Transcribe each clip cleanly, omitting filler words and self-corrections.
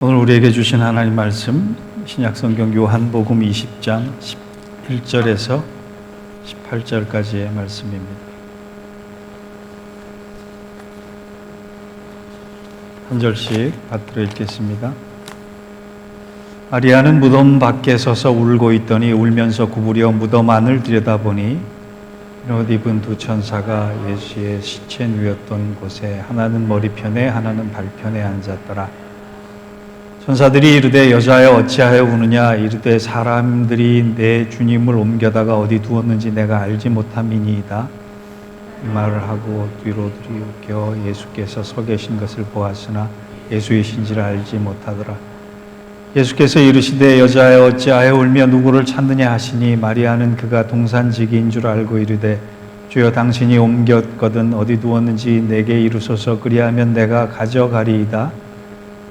오늘 우리에게 주신 하나님 말씀 신약성경 요한복음 20장 11절에서 18절까지의 말씀입니다. 한 절씩 받들어 읽겠습니다. 마리아는 무덤 밖에 서서 울고 있더니 울면서 구부려 무덤 안을 들여다보니 옷 입은 두 천사가 예수의 시체 누웠던 곳에 하나는 머리편에 하나는 발편에 앉았더라. 천사들이 이르되 여자여 어찌하여 우느냐 이르되 사람들이 내 주님을 옮겨다가 어디 두었는지 내가 알지 못함이니이다. 이 말을 하고 뒤로 들이켜 예수께서 서 계신 것을 보았으나 예수이신지를 알지 못하더라. 예수께서 이르시되 여자여 어찌하여 울며 누구를 찾느냐 하시니 마리아는 그가 동산지기인 줄 알고 이르되 주여 당신이 옮겼거든 어디 두었는지 내게 이루소서 그리하면 내가 가져가리이다.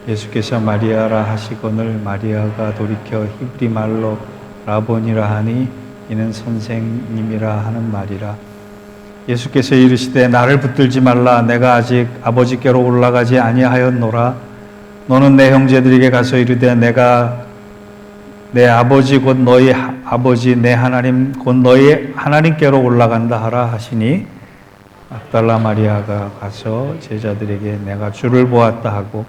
예수께서 마리아라 하시거늘 마리아가 돌이켜 히브리 말로 라본이라 하니 이는 선생님이라 하는 말이라. 예수께서 이르시되 나를 붙들지 말라. 내가 아직 아버지께로 올라가지 아니하였노라. 너는 내 형제들에게 가서 이르되 내가 내 아버지 곧 너희 아버지 내 하나님 곧 너희 하나님께로 올라간다 하라 하시니 막달라 마리아가 가서 제자들에게 내가 주를 보았다 하고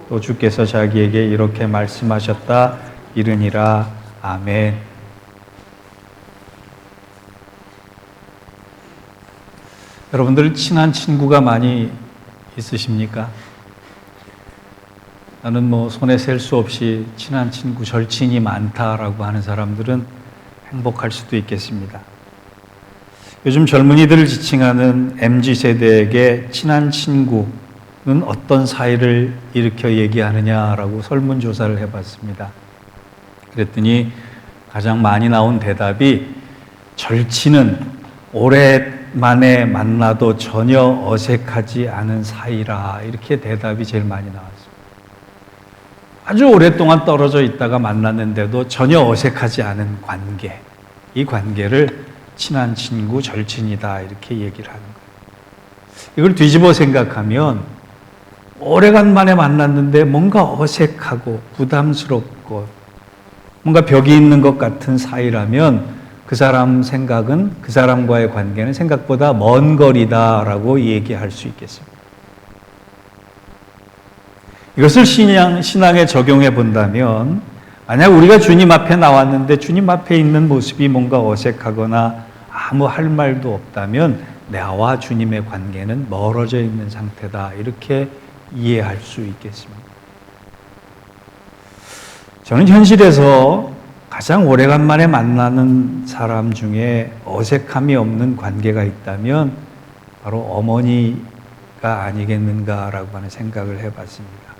또 주께서 자기에게 이렇게 말씀하셨다 이르니라. 아멘. 여러분들 친한 친구가 많이 있으십니까? 나는 손에 셀 수 없이 친한 친구, 절친이 많다라고 하는 사람들은 행복할 수도 있겠습니다. 요즘 젊은이들을 지칭하는 MZ세대에게 친한 친구는 어떤 사이를 일으켜 얘기하느냐라고 설문조사를 해봤습니다. 그랬더니 가장 많이 나온 대답이 절친은 오랜만에 만나도 전혀 어색하지 않은 사이라, 이렇게 대답이 제일 많이 나왔습니다. 아주 오랫동안 떨어져 있다가 만났는데도 전혀 어색하지 않은 관계, 이 관계를 친한 친구, 절친이다 이렇게 얘기를 하는 거예요. 이걸 뒤집어 생각하면 오래간만에 만났는데 뭔가 어색하고 부담스럽고 뭔가 벽이 있는 것 같은 사이라면 그 사람 생각은, 그 사람과의 관계는 생각보다 먼 거리다라고 얘기할 수 있겠습니다. 이것을 신앙에 적용해 본다면 만약 우리가 주님 앞에 나왔는데 주님 앞에 있는 모습이 뭔가 어색하거나 아무 할 말도 없다면 나와 주님의 관계는 멀어져 있는 상태다, 이렇게 이해할 수 있겠습니다. 저는 현실에서 가장 오래간만에 만나는 사람 중에 어색함이 없는 관계가 있다면 바로 어머니가 아니겠는가라고 하는 생각을 해봤습니다.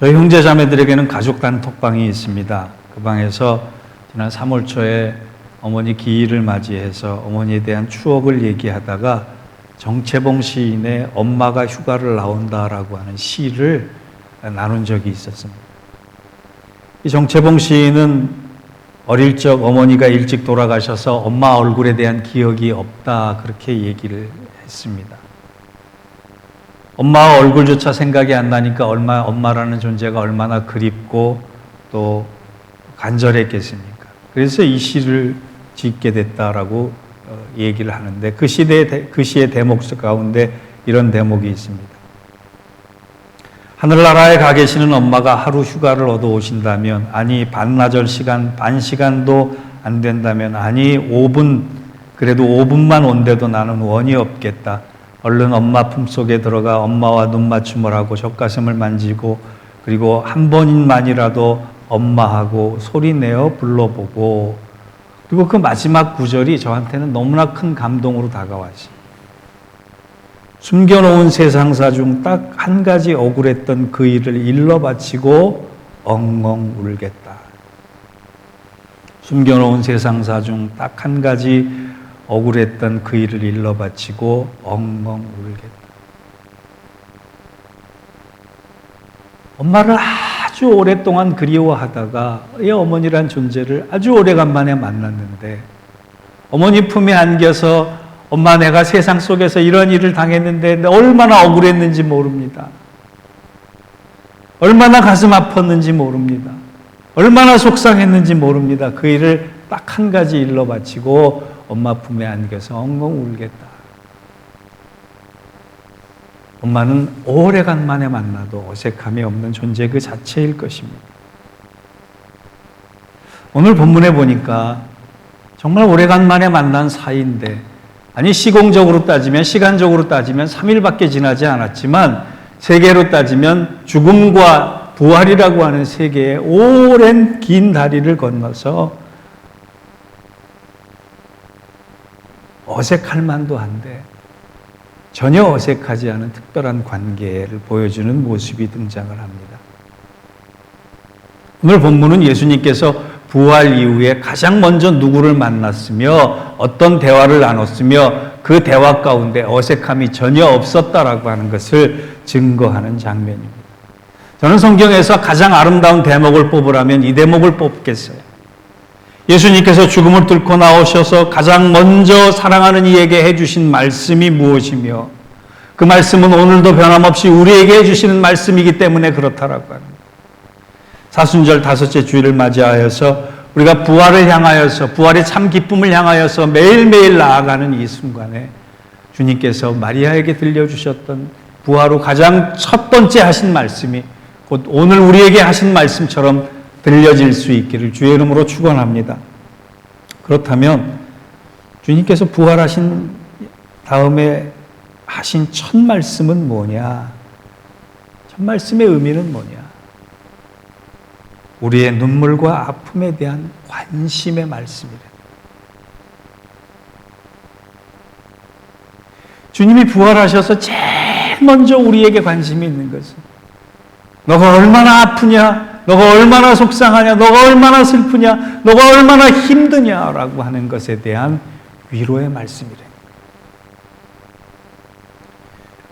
저희 형제 자매들에게는 가족 단톡방이 있습니다. 그 방에서 지난 3월 초에 어머니 기일을 맞이해서 어머니에 대한 추억을 얘기하다가 정채봉 시인의 엄마가 휴가를 나온다라고 하는 시를 나눈 적이 있었습니다. 이 정채봉 시인은 어릴 적 어머니가 일찍 돌아가셔서 엄마 얼굴에 대한 기억이 없다, 그렇게 얘기를 했습니다. 엄마 얼굴조차 생각이 안 나니까 엄마라는 존재가 얼마나 그립고 또 간절했겠습니까? 그래서 이 시를 짓게 됐다라고 얘기를 하는데 그 시의 대목 가운데 이런 대목이 있습니다. 하늘나라에 가 계시는 엄마가 하루 휴가를 얻어 오신다면, 아니 반나절 시간, 반 시간도 안 된다면, 아니 5분, 그래도 5분만 온데도 나는 원이 없겠다. 얼른 엄마 품속에 들어가 엄마와 눈맞춤을 하고 젖가슴을 만지고 그리고 한 번만이라도 엄마하고 소리내어 불러보고, 그리고 그 마지막 구절이 저한테는 너무나 큰 감동으로 다가왔어요. 숨겨놓은 세상사 중 딱 한 가지 억울했던 그 일을 일러 바치고 엉엉 울겠다. 숨겨놓은 세상사 중 딱 한 가지 억울했던 그 일을 일러 바치고 엉엉 울겠다. 엄마를 아주 오랫동안 그리워하다가 이 어머니란 존재를 아주 오래간만에 만났는데 어머니 품에 안겨서 엄마 내가 세상 속에서 이런 일을 당했는데 얼마나 억울했는지 모릅니다. 얼마나 가슴 아팠는지 모릅니다. 얼마나 속상했는지 모릅니다. 그 일을 딱 한 가지 일로 바치고 엄마 품에 안겨서 엉엉 울겠다. 엄마는 오래간만에 만나도 어색함이 없는 존재 그 자체일 것입니다. 오늘 본문에 보니까 정말 오래간만에 만난 사이인데, 아니 시공적으로 따지면, 시간적으로 따지면 3일밖에 지나지 않았지만 세계로 따지면 죽음과 부활이라고 하는 세계의 오랜 긴 다리를 건너서 어색할 만도 한데 전혀 어색하지 않은 특별한 관계를 보여주는 모습이 등장을 합니다. 오늘 본문은 예수님께서 부활 이후에 가장 먼저 누구를 만났으며 어떤 대화를 나눴으며 그 대화 가운데 어색함이 전혀 없었다라고 하는 것을 증거하는 장면입니다. 저는 성경에서 가장 아름다운 대목을 뽑으라면 이 대목을 뽑겠어요. 예수님께서 죽음을 뚫고 나오셔서 가장 먼저 사랑하는 이에게 해주신 말씀이 무엇이며 그 말씀은 오늘도 변함없이 우리에게 해주시는 말씀이기 때문에 그렇다라고 합니다. 사순절 다섯째 주일을 맞이하여서 우리가 부활을 향하여서, 부활의 참 기쁨을 향하여서 매일매일 나아가는 이 순간에 주님께서 마리아에게 들려주셨던 부활 후 가장 첫 번째 하신 말씀이 곧 오늘 우리에게 하신 말씀처럼 들려질 수 있기를 주의 이름으로 축원합니다. 그렇다면 주님께서 부활하신 다음에 하신 첫 말씀은 뭐냐? 첫 말씀의 의미는 뭐냐? 우리의 눈물과 아픔에 대한 관심의 말씀이래. 주님이 부활하셔서 제일 먼저 우리에게 관심이 있는 것은 너가 얼마나 아프냐? 너가 얼마나 속상하냐? 너가 얼마나 슬프냐? 너가 얼마나 힘드냐라고 하는 것에 대한 위로의 말씀이래.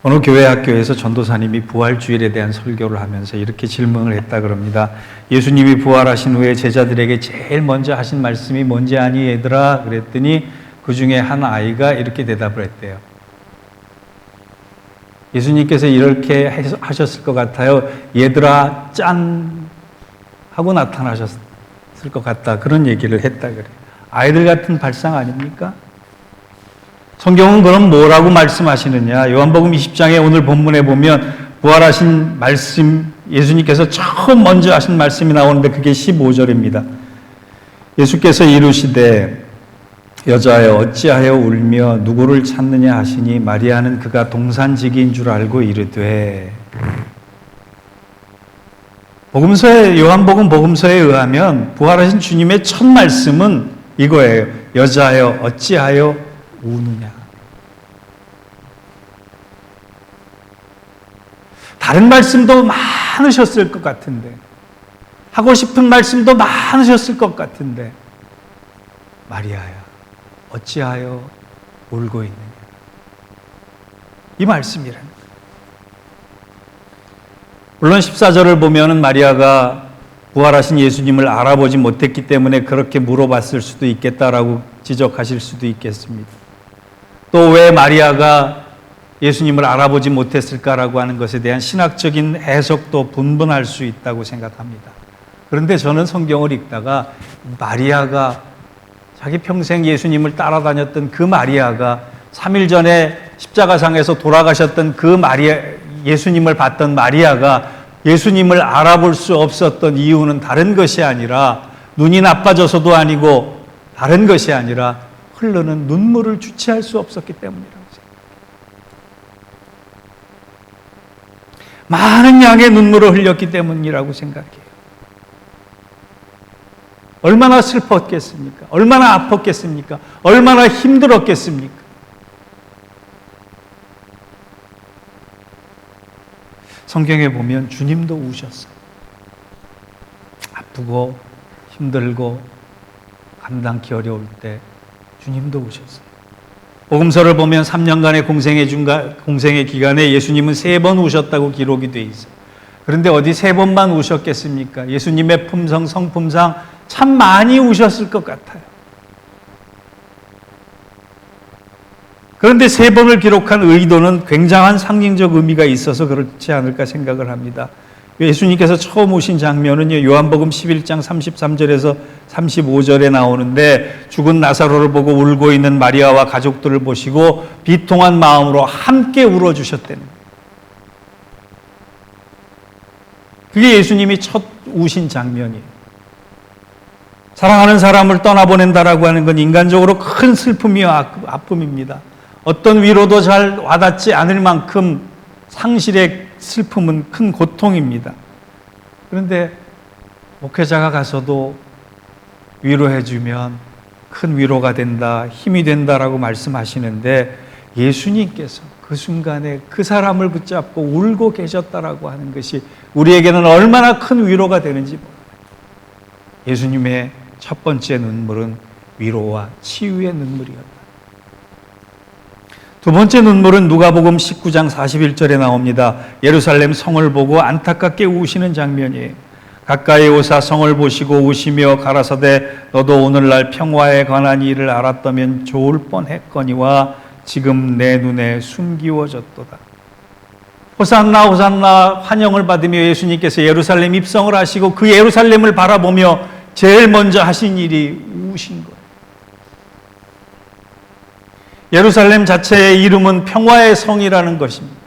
어느 교회 학교에서 전도사님이 부활주일에 대한 설교를 하면서 이렇게 질문을 했다 그럽니다. 예수님이 부활하신 후에 제자들에게 제일 먼저 하신 말씀이 뭔지 아니 얘들아? 그랬더니 그 중에 한 아이가 이렇게 대답을 했대요. 예수님께서 이렇게 하셨을 것 같아요. 얘들아 짠 하고 나타나셨을 것 같다. 그런 얘기를 했다 그래요. 아이들 같은 발상 아닙니까? 성경은 그럼 뭐라고 말씀하시느냐? 요한복음 20장에 오늘 본문에 보면 부활하신 말씀, 예수님께서 처음 먼저 하신 말씀이 나오는데 그게 15절입니다. 예수께서 이르시되 여자여 어찌하여 울며 누구를 찾느냐 하시니 마리아는 그가 동산지기인 줄 알고 이르되. 요한복음 복음서에 의하면 부활하신 주님의 첫 말씀은 이거예요. 여자여 어찌하여 우느냐. 다른 말씀도 많으셨을 것 같은데, 하고 싶은 말씀도 많으셨을 것 같은데, 마리아야 어찌하여 울고 있느냐. 이 말씀이랍니다. 물론 14절을 보면은 마리아가 부활하신 예수님을 알아보지 못했기 때문에 그렇게 물어봤을 수도 있겠다라고 지적하실 수도 있겠습니다. 또 왜 마리아가 예수님을 알아보지 못했을까라고 하는 것에 대한 신학적인 해석도 분분할 수 있다고 생각합니다. 그런데 저는 성경을 읽다가 마리아가 자기 평생 예수님을 따라다녔던 그 마리아가 3일 전에 십자가상에서 돌아가셨던 그 예수님을 봤던 마리아가 예수님을 알아볼 수 없었던 이유는 다른 것이 아니라 눈이 나빠져서도 아니고 다른 것이 아니라 흐르는 눈물을 주체할 수 없었기 때문이라고 생각합니다. 많은 양의 눈물을 흘렸기 때문이라고 생각해요. 얼마나 슬펐겠습니까? 얼마나 아팠겠습니까? 얼마나 힘들었겠습니까? 성경에 보면 주님도 우셨어요. 아프고 힘들고 감당기 어려울 때 주님도 우셨어요. 복음서를 보면 3년간의 공생의 기간에 예수님은 3번 우셨다고 기록이 되어 있어요. 그런데 어디 3번만 우셨겠습니까? 예수님의 품성, 성품상 참 많이 우셨을 것 같아요. 그런데 3번을 기록한 의도는 굉장한 상징적 의미가 있어서 그렇지 않을까 생각을 합니다. 예수님께서 처음 오신 장면은요, 요한복음 11장 33절에서 35절에 나오는데, 죽은 나사로를 보고 울고 있는 마리아와 가족들을 보시고 비통한 마음으로 함께 울어주셨다는 거예요. 그게 예수님이 첫 우신 장면이에요. 사랑하는 사람을 떠나보낸다라고 하는 건 인간적으로 큰 슬픔이와 아픔입니다. 어떤 위로도 잘 와닿지 않을 만큼 상실의 슬픔은 큰 고통입니다. 그런데 목회자가 가서도 위로해주면 큰 위로가 된다, 힘이 된다라고 말씀하시는데, 예수님께서 그 순간에 그 사람을 붙잡고 울고 계셨다라고 하는 것이 우리에게는 얼마나 큰 위로가 되는지 몰라요. 예수님의 첫 번째 눈물은 위로와 치유의 눈물이었다. 두 번째 눈물은 누가복음 19장 41절에 나옵니다. 예루살렘 성을 보고 안타깝게 우시는 장면이에요. 가까이 오사 성을 보시고 우시며 가라사대 너도 오늘날 평화에 관한 일을 알았다면 좋을 뻔했거니와 지금 내 눈에 숨기워졌도다. 호산나 호산나 환영을 받으며 예수님께서 예루살렘 입성을 하시고 그 예루살렘을 바라보며 제일 먼저 하신 일이 우신 거예요. 예루살렘 자체의 이름은 평화의 성이라는 것입니다.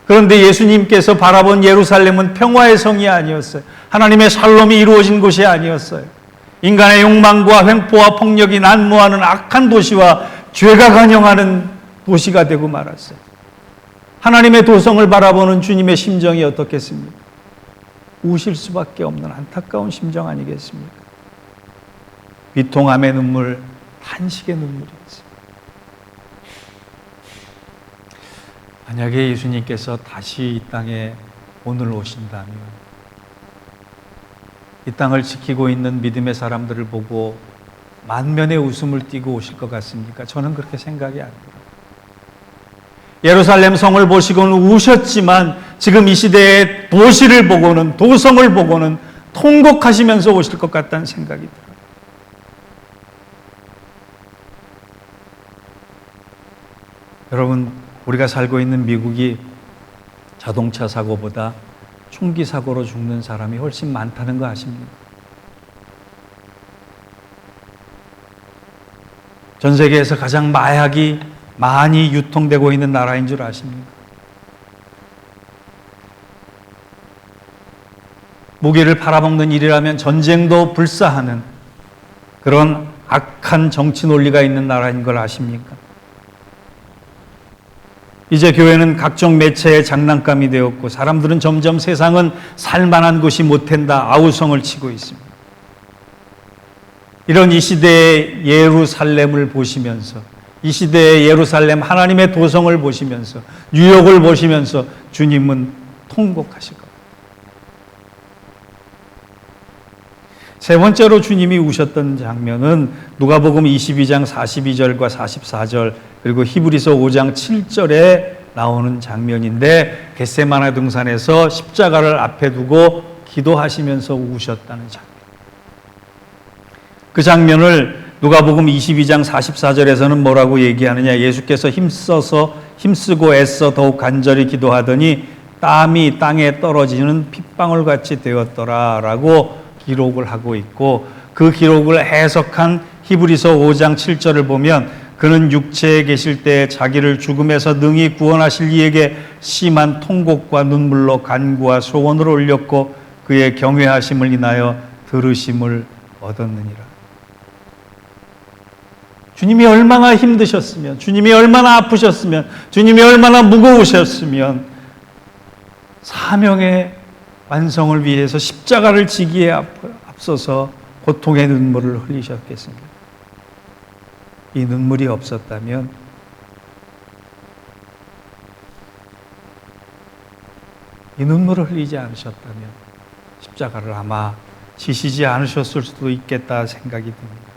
그런데 예수님께서 바라본 예루살렘은 평화의 성이 아니었어요. 하나님의 샬롬이 이루어진 곳이 아니었어요. 인간의 욕망과 횡포와 폭력이 난무하는 악한 도시와 죄가 간영하는 도시가 되고 말았어요. 하나님의 도성을 바라보는 주님의 심정이 어떻겠습니까? 우실 수밖에 없는 안타까운 심정 아니겠습니까? 비통함의 눈물, 탄식의 눈물이었습니다. 만약에 예수님께서 다시 이 땅에 오늘 오신다면 이 땅을 지키고 있는 믿음의 사람들을 보고 만면의 웃음을 띠고 오실 것 같습니까? 저는 그렇게 생각이 안 돼요. 예루살렘 성을 보시고는 우셨지만 지금 이 시대의 도시를 보고는, 도성을 보고는 통곡하시면서 오실 것 같다는 생각이 들어요. 여러분, 우리가 살고 있는 미국이 자동차 사고보다 총기 사고로 죽는 사람이 훨씬 많다는 거 아십니까? 전 세계에서 가장 마약이 많이 유통되고 있는 나라인 줄 아십니까? 무기를 팔아먹는 일이라면 전쟁도 불사하는 그런 악한 정치 논리가 있는 나라인 걸 아십니까? 이제 교회는 각종 매체의 장난감이 되었고 사람들은 점점 세상은 살만한 곳이 못 된다 아우성을 치고 있습니다. 이런 이 시대의 예루살렘을 보시면서, 이 시대의 예루살렘 하나님의 도성을 보시면서, 뉴욕을 보시면서 주님은 통곡하실 겁니다. 세 번째로 주님이 우셨던 장면은 누가복음 22장 42절과 44절 그리고 히브리서 5장 7절에 나오는 장면인데, 겟세마네 등산에서 십자가를 앞에 두고 기도하시면서 우셨다는 장면. 그 장면을 누가복음 22장 44절에서는 뭐라고 얘기하느냐? 예수께서 힘쓰고 애써 더욱 간절히 기도하더니 땀이 땅에 떨어지는 핏방울 같이 되었더라라고 기록을 하고 있고, 그 기록을 해석한 히브리서 5장 7절을 보면 그는 육체에 계실 때 자기를 죽음에서 능히 구원하실 이에게 심한 통곡과 눈물로 간구와 소원을 올렸고 그의 경외하심을 인하여 들으심을 얻었느니라. 주님이 얼마나 힘드셨으면, 주님이 얼마나 아프셨으면, 주님이 얼마나 무거우셨으면 사명의 완성을 위해서 십자가를 지기에 앞서서 고통의 눈물을 흘리셨겠습니까? 이 눈물이 없었다면 이 눈물을 흘리지 않으셨다면 십자가를 아마 지시지 않으셨을 수도 있겠다 생각이 듭니다.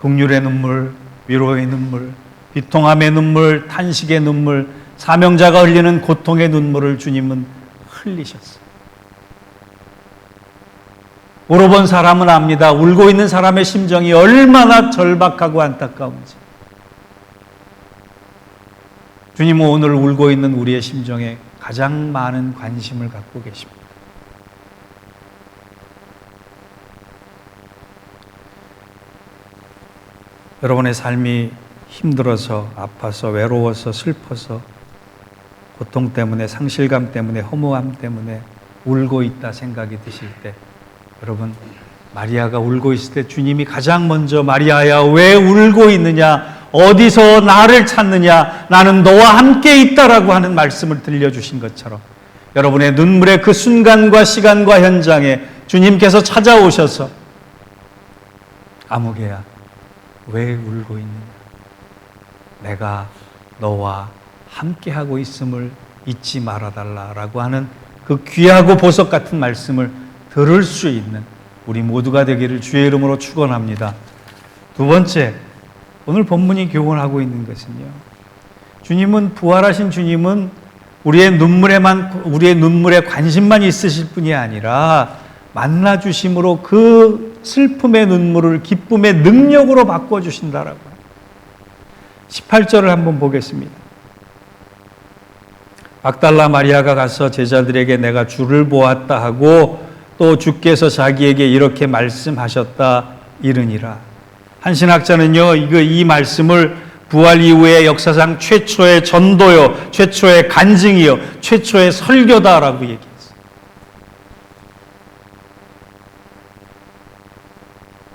긍휼의 눈물, 위로의 눈물, 비통함의 눈물, 탄식의 눈물, 사명자가 흘리는 고통의 눈물을 주님은 흘리셨어요. 울어본 사람은 압니다. 울고 있는 사람의 심정이 얼마나 절박하고 안타까운지. 주님은 오늘 울고 있는 우리의 심정에 가장 많은 관심을 갖고 계십니다. 여러분의 삶이 힘들어서, 아파서, 외로워서, 슬퍼서, 고통 때문에, 상실감 때문에, 허무함 때문에 울고 있다 생각이 드실 때, 여러분, 마리아가 울고 있을 때 주님이 가장 먼저 마리아야 왜 울고 있느냐, 어디서 나를 찾느냐, 나는 너와 함께 있다라고 하는 말씀을 들려주신 것처럼 여러분의 눈물의 그 순간과 시간과 현장에 주님께서 찾아오셔서 아무개야 왜 울고 있느냐, 내가 너와 함께하고 있음을 잊지 말아달라라고 하는 그 귀하고 보석 같은 말씀을 들을 수 있는 우리 모두가 되기를 주의 이름으로 축원합니다. 두 번째, 오늘 본문이 교훈하고 있는 것은요, 주님은, 부활하신 주님은 우리의 눈물에 관심만 있으실 뿐이 아니라 만나 주심으로 그 슬픔의 눈물을 기쁨의 능력으로 바꿔주신다라고. 18절을 한번 보겠습니다. 막달라 마리아가 가서 제자들에게 내가 주를 보았다 하고 또 주께서 자기에게 이렇게 말씀하셨다 이르니라. 한 신학자는요, 이 말씀을 부활 이후의 역사상 최초의 전도요, 최초의 간증이요, 최초의 설교다라고 얘기했어요.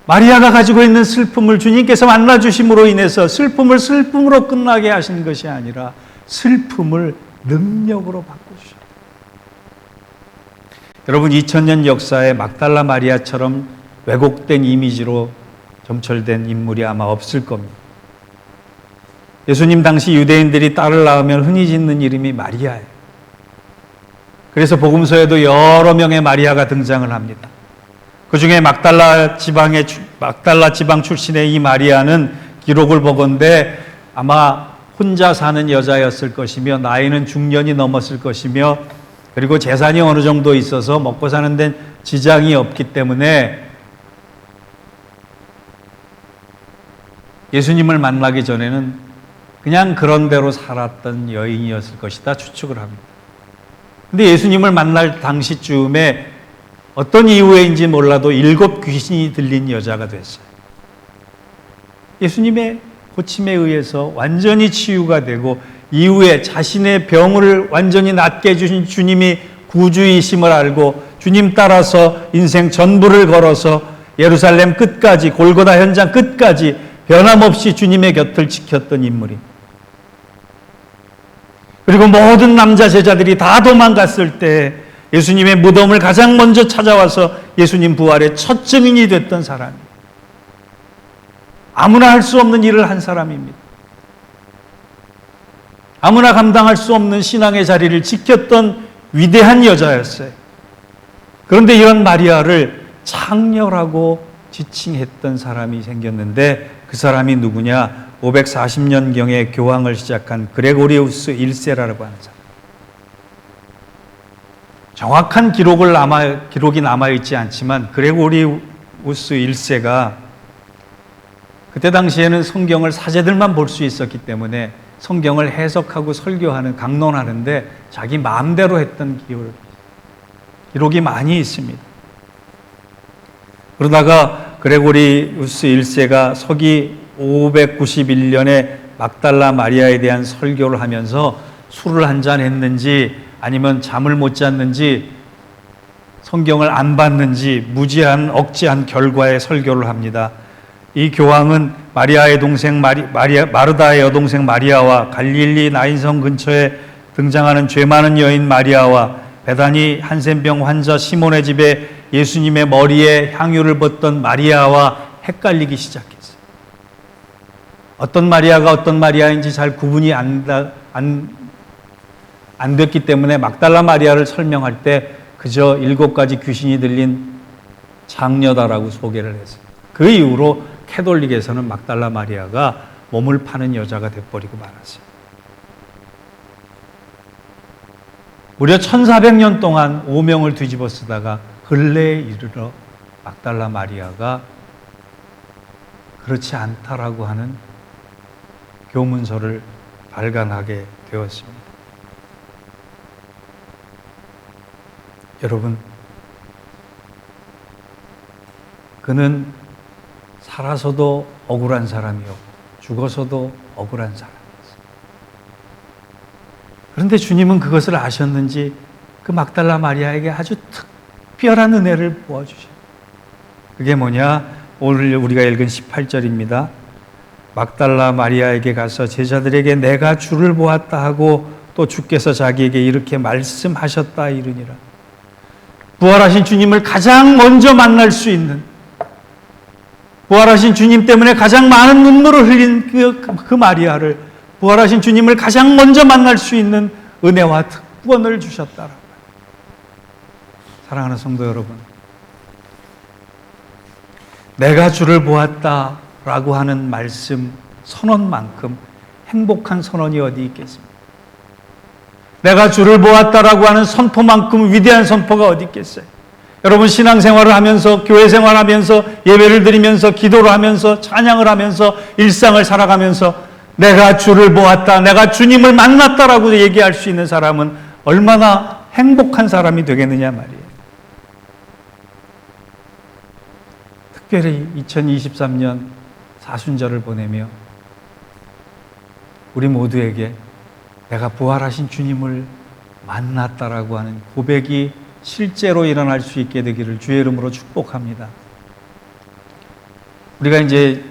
마리아가 가지고 있는 슬픔을 주님께서 만나주심으로 인해서 슬픔을 슬픔으로 끝나게 하신 것이 아니라 슬픔을 능력으로 바꿔주셨다. 여러분, 2000년 역사에 막달라 마리아처럼 왜곡된 이미지로 점철된 인물이 아마 없을 겁니다. 예수님 당시 유대인들이 딸을 낳으면 흔히 짓는 이름이 마리아예요. 그래서 복음서에도 여러 명의 마리아가 등장을 합니다. 그 중에 막달라 지방 출신의 이 마리아는 기록을 보건대 아마 혼자 사는 여자였을 것이며 나이는 중년이 넘었을 것이며 그리고 재산이 어느 정도 있어서 먹고 사는 데는 지장이 없기 때문에 예수님을 만나기 전에는 그냥 그런 대로 살았던 여인이었을 것이다 추측을 합니다. 근데 예수님을 만날 당시쯤에 어떤 이유에인지 몰라도 7 귀신이 들린 여자가 됐어요. 예수님의 고침에 의해서 완전히 치유가 되고 이후에 자신의 병을 완전히 낫게 해주신 주님이 구주이심을 알고 주님 따라서 인생 전부를 걸어서 예루살렘 끝까지, 골고다 현장 끝까지 변함없이 주님의 곁을 지켰던 인물입니다. 그리고 모든 남자 제자들이 다 도망갔을 때 예수님의 무덤을 가장 먼저 찾아와서 예수님 부활의 첫 증인이 됐던 사람입니다. 아무나 할 수 없는 일을 한 사람입니다. 아무나 감당할 수 없는 신앙의 자리를 지켰던 위대한 여자였어요. 그런데 이런 마리아를 창녀라고 지칭했던 사람이 생겼는데 그 사람이 누구냐? 540년경에 교황을 시작한 그레고리우스 1세라고 하는 사람. 정확한 기록이 남아있지 않지만 그레고리우스 1세가 그때 당시에는 성경을 사제들만 볼 수 있었기 때문에 성경을 해석하고 설교하는, 강론하는데 자기 마음대로 했던 기록이 많이 있습니다. 그러다가 그레고리우스 1세가 서기 591년에 막달라 마리아에 대한 설교를 하면서 술을 한잔 했는지 아니면 잠을 못 잤는지 성경을 안 봤는지 무지한 억지한 결과의 설교를 합니다. 이 교황은 마리아의 동생 마르다의 여동생 마리아와 갈릴리 나인성 근처에 등장하는 죄 많은 여인 마리아와 베다니 한센병 환자 시몬의 집에 예수님의 머리에 향유를 붓던 마리아와 헷갈리기 시작했어요. 어떤 마리아가 어떤 마리아인지 잘 구분이 안 됐기 때문에 막달라 마리아를 설명할 때 그저 7가지 귀신이 들린 장녀다라고 소개를 했어요. 그 이후로 캐톨릭에서는 막달라 마리아가 몸을 파는 여자가 돼버리고 말았어요. 무려 1400년 동안 오명을 뒤집어 쓰다가 근래에 이르러 막달라 마리아가 그렇지 않다라고 하는 교문서를 발간하게 되었습니다. 여러분, 그는 살아서도 억울한 사람이었고 죽어서도 억울한 사람이었어요. 그런데 주님은 그것을 아셨는지 그 막달라 마리아에게 아주 특별한 은혜를 부어주셔요. 그게 뭐냐? 오늘 우리가 읽은 18절입니다. 막달라 마리아에게 가서 제자들에게 내가 주를 보았다 하고 또 주께서 자기에게 이렇게 말씀하셨다 이르니라. 부활하신 주님을 가장 먼저 만날 수 있는, 부활하신 주님 때문에 가장 많은 눈물을 흘린 그 마리아를, 부활하신 주님을 가장 먼저 만날 수 있는 은혜와 특권을 주셨다라고. 사랑하는 성도 여러분, 내가 주를 보았다라고 하는 말씀, 선언만큼 행복한 선언이 어디 있겠습니까? 내가 주를 보았다라고 하는 선포만큼 위대한 선포가 어디 있겠어요? 여러분, 신앙생활을 하면서, 교회 생활하면서, 예배를 드리면서, 기도를 하면서, 찬양을 하면서, 일상을 살아가면서 내가 주를 보았다, 내가 주님을 만났다라고 얘기할 수 있는 사람은 얼마나 행복한 사람이 되겠느냐 말이에요. 특별히 2023년 사순절을 보내며 우리 모두에게 내가 부활하신 주님을 만났다라고 하는 고백이 실제로 일어날 수 있게 되기를 주의 이름으로 축복합니다. 우리가 이제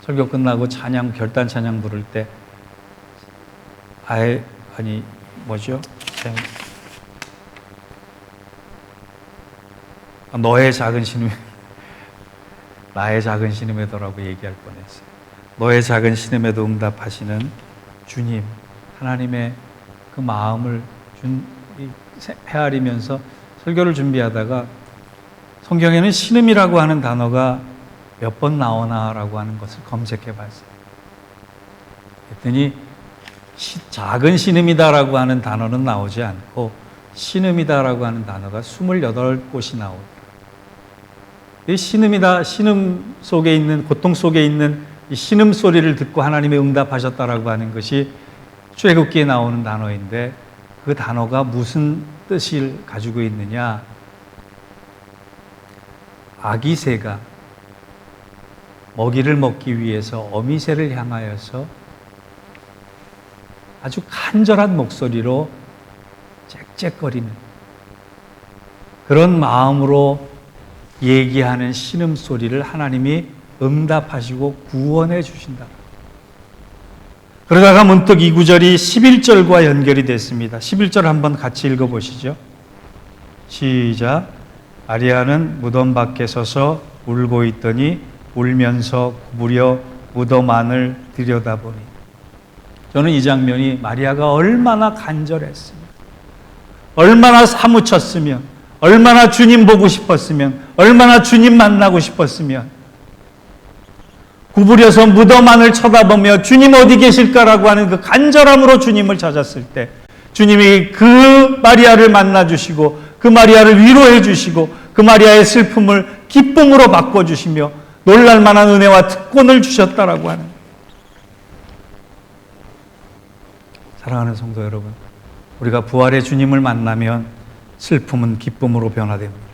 설교 끝나고 찬양, 결단 찬양 부를 때 너의 작은 신음, 나의 작은 신음에도라고 얘기할 뻔했어요. 너의 작은 신음에도 응답하시는 주님, 하나님의 그 마음을 헤아리면서 설교를 준비하다가 성경에는 신음이라고 하는 단어가 몇 번 나오나라고 하는 것을 검색해 봤어요. 그랬더니 작은 신음이다라고 하는 단어는 나오지 않고 신음이다라고 하는 단어가 28곳이 나오더라고요. 이 신음이다, 신음 속에 있는, 고통 속에 있는 이 신음 소리를 듣고 하나님의 응답하셨다라고 하는 것이 출애굽기에 나오는 단어인데, 그 단어가 무슨 뜻을 가지고 있느냐? 아기 새가 먹이를 먹기 위해서 어미 새를 향하여서 아주 간절한 목소리로 짹짹거리는 그런 마음으로 얘기하는 신음소리를 하나님이 응답하시고 구원해 주신다. 그러다가 문득 이 구절이 11절과 연결이 됐습니다. 11절 한번 같이 읽어보시죠. 시작. 마리아는 무덤 밖에 서서 울고 있더니 울면서 구부려 무덤 안을 들여다보니. 저는 이 장면이 마리아가 얼마나 간절했으면, 얼마나 사무쳤으면, 얼마나 주님 보고 싶었으면, 얼마나 주님 만나고 싶었으면 구부려서 무덤 안을 쳐다보며 주님 어디 계실까라고 하는 그 간절함으로 주님을 찾았을 때 주님이 그 마리아를 만나주시고 그 마리아를 위로해 주시고 그 마리아의 슬픔을 기쁨으로 바꿔주시며 놀랄만한 은혜와 특권을 주셨다라고 하는. 사랑하는 성도 여러분, 우리가 부활의 주님을 만나면 슬픔은 기쁨으로 변화됩니다.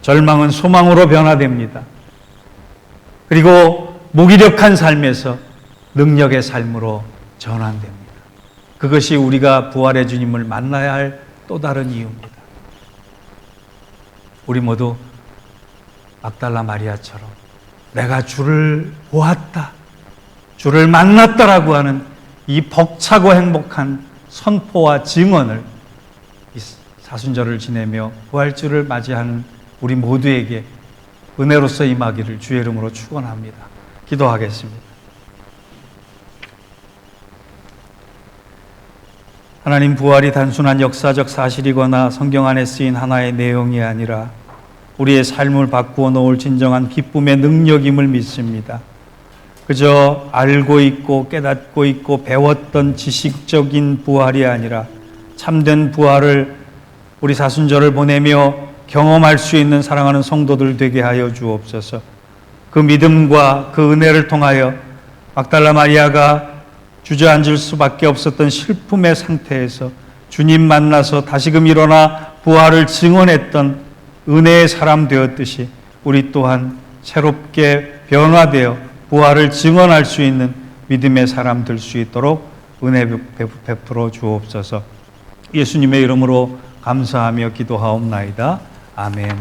절망은 소망으로 변화됩니다. 그리고 무기력한 삶에서 능력의 삶으로 전환됩니다. 그것이 우리가 부활의 주님을 만나야 할 또 다른 이유입니다. 우리 모두 막달라 마리아처럼 내가 주를 보았다, 주를 만났다라고 하는 이 벅차고 행복한 선포와 증언을 이 사순절을 지내며 부활주를 맞이하는 우리 모두에게 은혜로서 임하기를 주의 이름으로 축원합니다. 기도하겠습니다. 하나님, 부활이 단순한 역사적 사실이거나 성경 안에 쓰인 하나의 내용이 아니라 우리의 삶을 바꾸어 놓을 진정한 기쁨의 능력임을 믿습니다. 그저 알고 있고 깨닫고 있고 배웠던 지식적인 부활이 아니라 참된 부활을 우리 사순절을 보내며 경험할 수 있는 사랑하는 성도들 되게 하여 주옵소서. 그 믿음과 그 은혜를 통하여 막달라 마리아가 주저앉을 수밖에 없었던 슬픔의 상태에서 주님 만나서 다시금 일어나 부활을 증언했던 은혜의 사람 되었듯이 우리 또한 새롭게 변화되어 부활을 증언할 수 있는 믿음의 사람 될 수 있도록 은혜 베풀어 주옵소서. 예수님의 이름으로 감사하며 기도하옵나이다. 아멘.